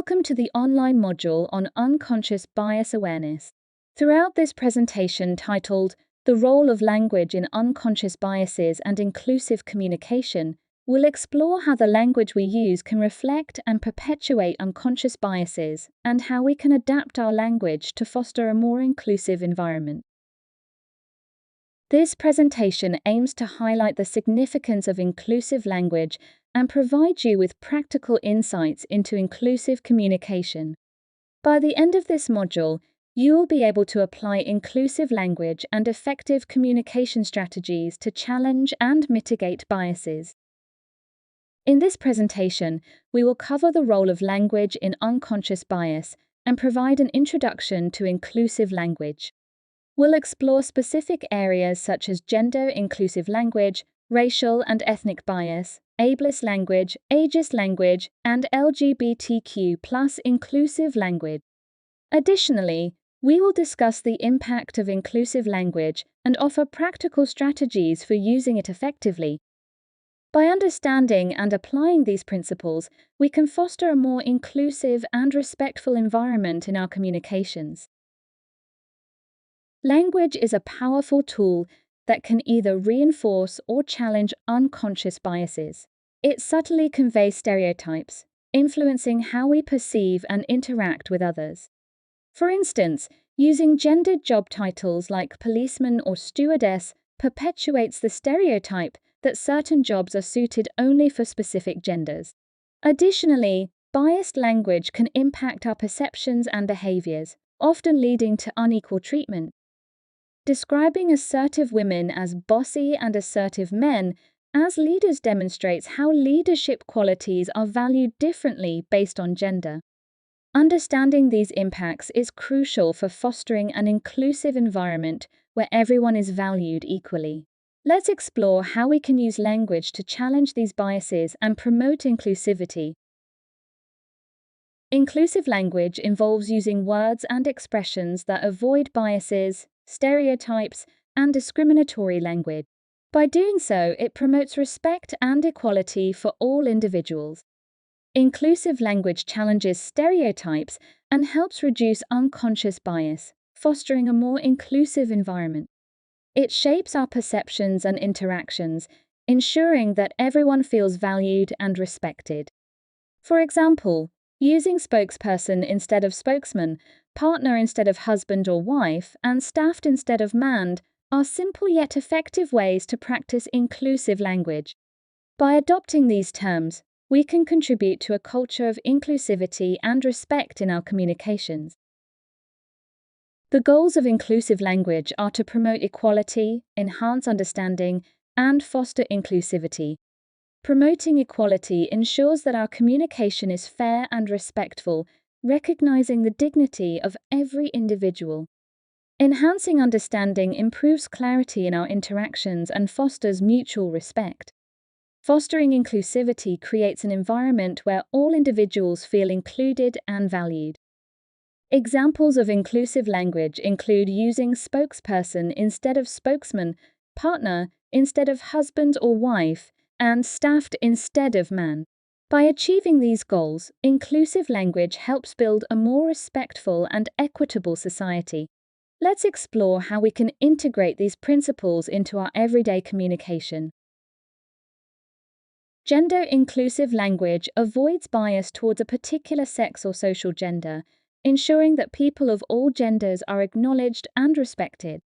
Welcome to the online module on unconscious bias awareness. Throughout this presentation titled The Role of Language in Unconscious Biases and Inclusive Communication, we'll explore how the language we use can reflect and perpetuate unconscious biases and how we can adapt our language to foster a more inclusive environment. This presentation aims to highlight the significance of inclusive language and provide you with practical insights into inclusive communication. By the end of this module, you will be able to apply inclusive language and effective communication strategies to challenge and mitigate biases. In this presentation, we will cover the role of language in unconscious bias and provide an introduction to inclusive language. We'll explore specific areas such as gender-inclusive language, racial and ethnic bias, ableist language, ageist language, and LGBTQ+ inclusive language. Additionally, we will discuss the impact of inclusive language and offer practical strategies for using it effectively. By understanding and applying these principles, we can foster a more inclusive and respectful environment in our communications. Language is a powerful tool that can either reinforce or challenge unconscious biases. It subtly conveys stereotypes, influencing how we perceive and interact with others. For instance, using gendered job titles like policeman or stewardess perpetuates the stereotype that certain jobs are suited only for specific genders. Additionally, biased language can impact our perceptions and behaviors, often leading to unequal treatment. Describing assertive women as bossy and assertive men as leaders demonstrates how leadership qualities are valued differently based on gender. Understanding these impacts is crucial for fostering an inclusive environment where everyone is valued equally. Let's explore how we can use language to challenge these biases and promote inclusivity. Inclusive language involves using words and expressions that avoid biases, stereotypes, and discriminatory language. By doing so, it promotes respect and equality for all individuals. Inclusive language challenges stereotypes and helps reduce unconscious bias, fostering a more inclusive environment. It shapes our perceptions and interactions, ensuring that everyone feels valued and respected. For example, using spokesperson instead of spokesman, partner instead of husband or wife, and staffed instead of manned are simple yet effective ways to practice inclusive language. By adopting these terms, we can contribute to a culture of inclusivity and respect in our communications. The goals of inclusive language are to promote equality, enhance understanding, and foster inclusivity. Promoting equality ensures that our communication is fair and respectful, recognizing the dignity of every individual. Enhancing understanding improves clarity in our interactions and fosters mutual respect. Fostering inclusivity creates an environment where all individuals feel included and valued. Examples of inclusive language include using spokesperson instead of spokesman, partner instead of husband or wife, and staffed instead of man. By achieving these goals, inclusive language helps build a more respectful and equitable society. Let's explore how we can integrate these principles into our everyday communication. Gender-inclusive language avoids bias towards a particular sex or social gender, ensuring that people of all genders are acknowledged and respected.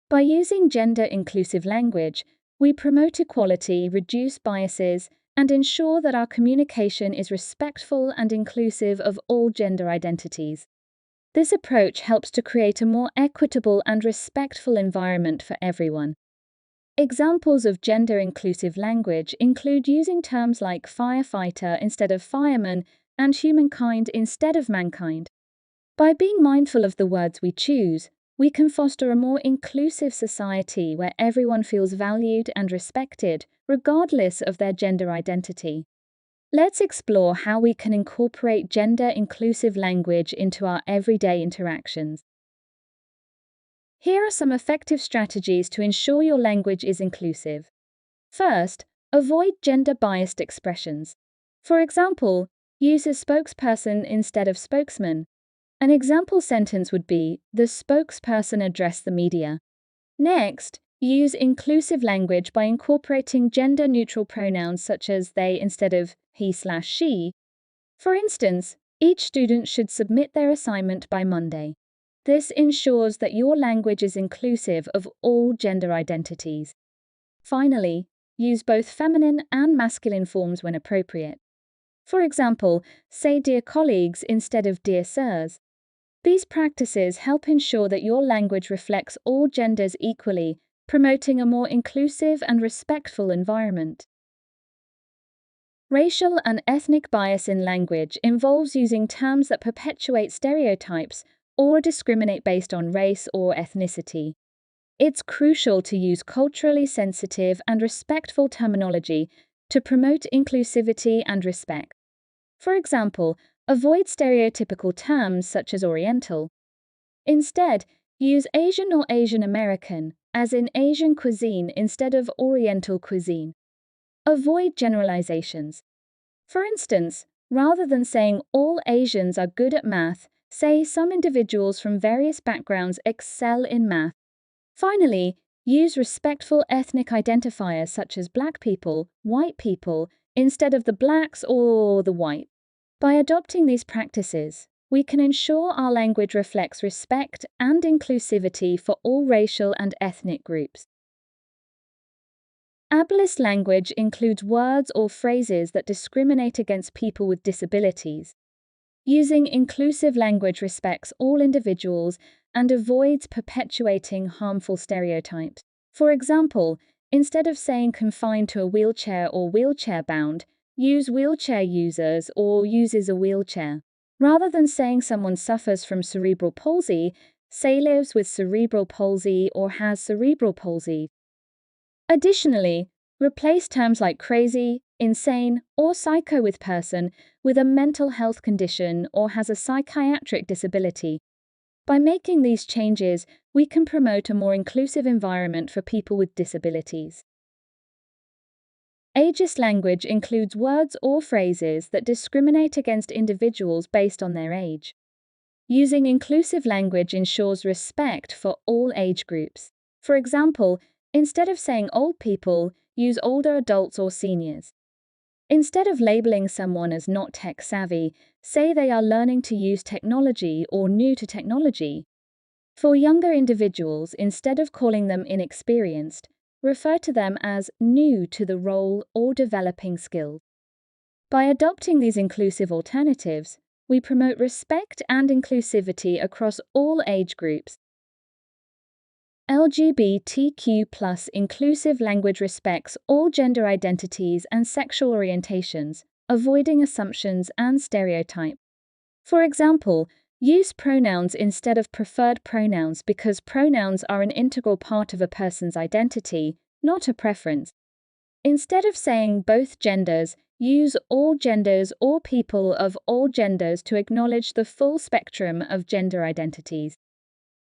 By using gender-inclusive language, we promote equality, reduce biases, and ensure that our communication is respectful and inclusive of all gender identities. This approach helps to create a more equitable and respectful environment for everyone. Examples of gender-inclusive language include using terms like firefighter instead of fireman and humankind instead of mankind. By being mindful of the words we choose, we can foster a more inclusive society where everyone feels valued and respected, regardless of their gender identity. Let's explore how we can incorporate gender-inclusive language into our everyday interactions. Here are some effective strategies to ensure your language is inclusive. First, avoid gender-biased expressions. For example, use a spokesperson instead of spokesman. An example sentence would be, "The spokesperson addressed the media." Next, use inclusive language by incorporating gender-neutral pronouns such as they instead of he/she. For instance, each student should submit their assignment by Monday. This ensures that your language is inclusive of all gender identities. Finally, use both feminine and masculine forms when appropriate. For example, say "dear colleagues" instead of "dear sirs." These practices help ensure that your language reflects all genders equally, promoting a more inclusive and respectful environment. Racial and ethnic bias in language involves using terms that perpetuate stereotypes or discriminate based on race or ethnicity. It's crucial to use culturally sensitive and respectful terminology to promote inclusivity and respect. For example, avoid stereotypical terms such as Oriental. Instead, use Asian or Asian American, as in Asian cuisine instead of Oriental cuisine. Avoid generalizations. For instance, rather than saying all Asians are good at math, say some individuals from various backgrounds excel in math. Finally, use respectful ethnic identifiers such as Black people, white people, instead of the blacks or the white. By adopting these practices, we can ensure our language reflects respect and inclusivity for all racial and ethnic groups. Ableist language includes words or phrases that discriminate against people with disabilities. Using inclusive language respects all individuals and avoids perpetuating harmful stereotypes. For example, instead of saying confined to a wheelchair or wheelchair-bound, use wheelchair users or uses a wheelchair. Rather than saying someone suffers from cerebral palsy, say lives with cerebral palsy or has cerebral palsy. Additionally, replace terms like crazy, insane, or psycho with person with a mental health condition or has a psychiatric disability. By making these changes, we can promote a more inclusive environment for people with disabilities. Ageist language includes words or phrases that discriminate against individuals based on their age. Using inclusive language ensures respect for all age groups. For example, instead of saying old people, use older adults or seniors. Instead of labeling someone as not tech-savvy, say they are learning to use technology or new to technology. For younger individuals, instead of calling them inexperienced, refer to them as new to the role or developing skills. By adopting these inclusive alternatives, we promote respect and inclusivity across all age groups. LGBTQ+ inclusive language respects all gender identities and sexual orientations, avoiding assumptions and stereotypes. For example, use pronouns instead of preferred pronouns because pronouns are an integral part of a person's identity, not a preference. Instead of saying both genders, use all genders or people of all genders to acknowledge the full spectrum of gender identities.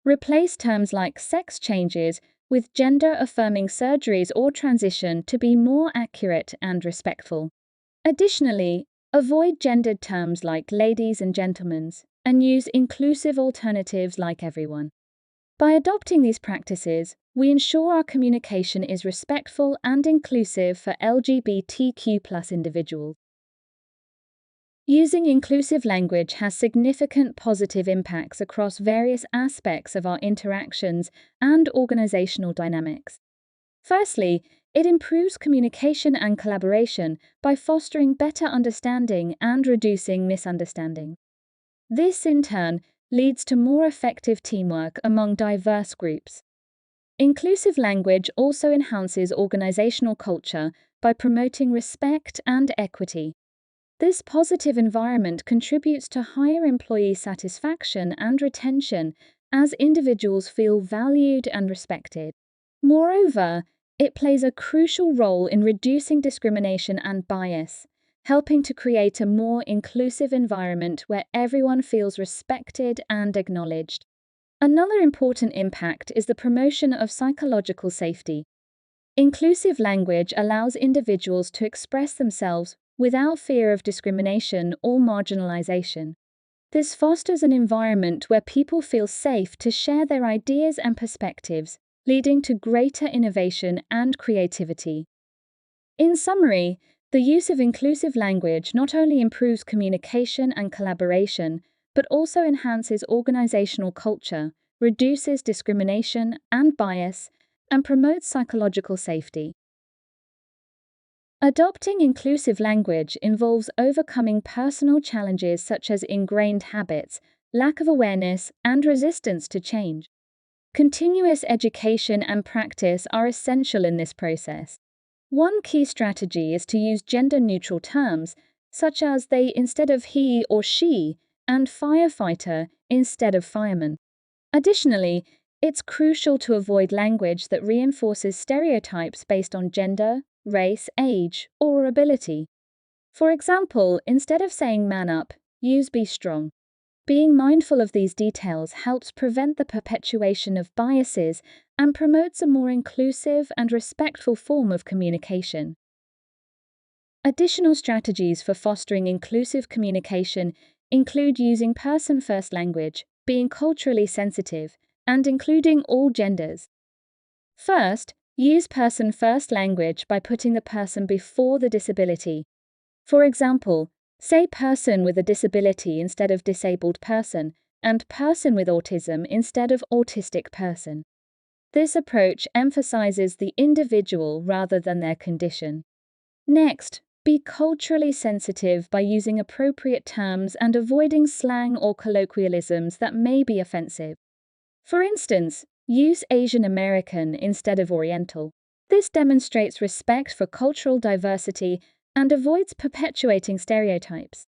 Replace terms like sex changes with gender-affirming surgeries or transition to be more accurate and respectful. Additionally, avoid gendered terms like ladies and gentlemen's, and use inclusive alternatives like everyone. By adopting these practices, we ensure our communication is respectful and inclusive for LGBTQ+ individuals. Using inclusive language has significant positive impacts across various aspects of our interactions and organizational dynamics. Firstly, it improves communication and collaboration by fostering better understanding and reducing misunderstanding. This, in turn, leads to more effective teamwork among diverse groups. Inclusive language also enhances organizational culture by promoting respect and equity. This positive environment contributes to higher employee satisfaction and retention as individuals feel valued and respected. Moreover, it plays a crucial role in reducing discrimination and bias, helping to create a more inclusive environment where everyone feels respected and acknowledged. Another important impact is the promotion of psychological safety. Inclusive language allows individuals to express themselves without fear of discrimination or marginalization. This fosters an environment where people feel safe to share their ideas and perspectives, leading to greater innovation and creativity. In summary, the use of inclusive language not only improves communication and collaboration, but also enhances organizational culture, reduces discrimination and bias, and promotes psychological safety. Adopting inclusive language involves overcoming personal challenges such as ingrained habits, lack of awareness, and resistance to change. Continuous education and practice are essential in this process. One key strategy is to use gender-neutral terms, such as they instead of he or she, and firefighter instead of fireman. Additionally, it's crucial to avoid language that reinforces stereotypes based on gender, race, age, or ability. For example, instead of saying man up, use be strong. Being mindful of these details helps prevent the perpetuation of biases and promotes a more inclusive and respectful form of communication. Additional strategies for fostering inclusive communication include using person-first language, being culturally sensitive, and including all genders. First, use person-first language by putting the person before the disability. For example, say person with a disability instead of disabled person, and person with autism instead of autistic person. This approach emphasizes the individual rather than their condition. Next, be culturally sensitive by using appropriate terms and avoiding slang or colloquialisms that may be offensive. For instance, use Asian American instead of Oriental. This demonstrates respect for cultural diversity and avoids perpetuating stereotypes.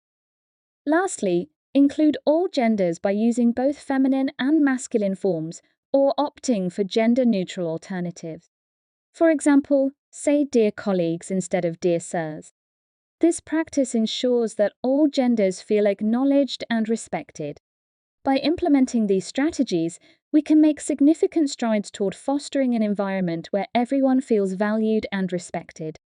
Lastly, include all genders by using both feminine and masculine forms or opting for gender-neutral alternatives. For example, say dear colleagues instead of dear sirs. This practice ensures that all genders feel acknowledged and respected. By implementing these strategies, we can make significant strides toward fostering an environment where everyone feels valued and respected.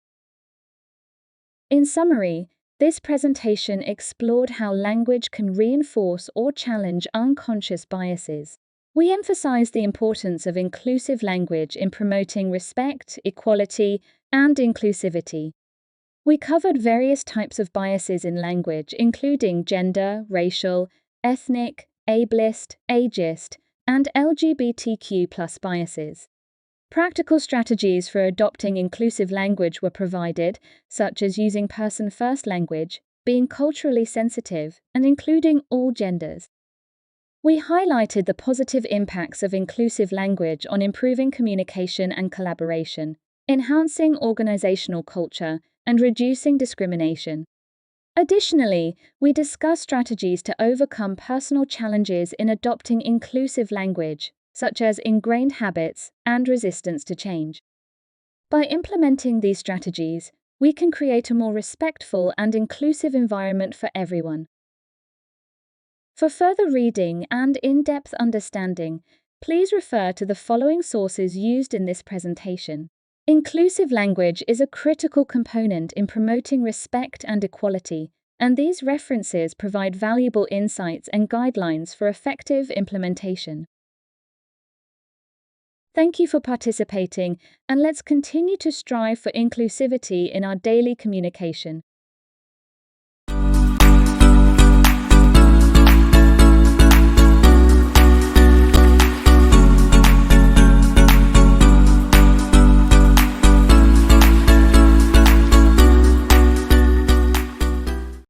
In summary, this presentation explored how language can reinforce or challenge unconscious biases. We emphasized the importance of inclusive language in promoting respect, equality, and inclusivity. We covered various types of biases in language, including gender, racial, ethnic, ableist, ageist, and LGBTQ+ biases. Practical strategies for adopting inclusive language were provided, such as using person-first language, being culturally sensitive, and including all genders. We highlighted the positive impacts of inclusive language on improving communication and collaboration, enhancing organizational culture, and reducing discrimination. Additionally, we discussed strategies to overcome personal challenges in adopting inclusive language, such as ingrained habits and resistance to change. By implementing these strategies, we can create a more respectful and inclusive environment for everyone. For further reading and in-depth understanding, please refer to the following sources used in this presentation. Inclusive language is a critical component in promoting respect and equality, and these references provide valuable insights and guidelines for effective implementation. Thank you for participating, and let's continue to strive for inclusivity in our daily communication.